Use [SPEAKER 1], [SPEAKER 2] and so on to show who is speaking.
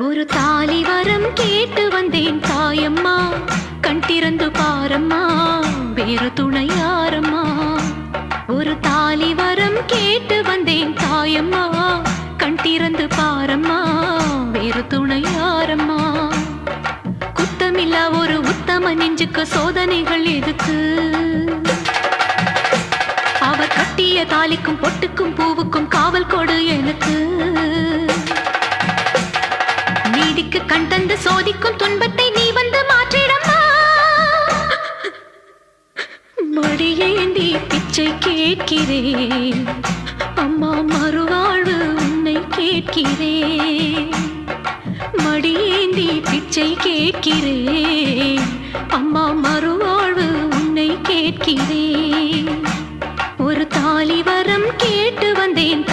[SPEAKER 1] ஒரு தாலி வரம் கேட்டு வந்தேன் தாயம்மா, கண் திறந்து பாரம்மா, வேறு துணை யாரம்மா. ஒரு தாலி வரம் கேட்டு வந்தேன் தாயம்மா, கண் திறந்து பாரம்மா, வேறு துணை யாரம்மா. குத்தமில்லா ஒரு உத்தம நெஞ்சுக்கு சோதனைகள் எதுக்கு? அவர் கட்டிய தாலிக்கும் பொட்டுக்கும் பூவுக்கும் காவல் கொடு எனக்கு. நீதிக்கு கண் தந்து சோதிக்கும் துன்பத்தை நீ வந்து மாற்றிடம்மா. மடியேந்தி பிச்சை கேட்கிறேன் அம்மா, மறுவாழ்வு உன்னை கேட்கிறேன். மடியேந்தி பிச்சை கேட்கிறேன் அம்மா, மறுவாழ்வு உன்னை கேட்கிறேன். ஒரு தாலி வரம் கேட்டு வந்தேன்.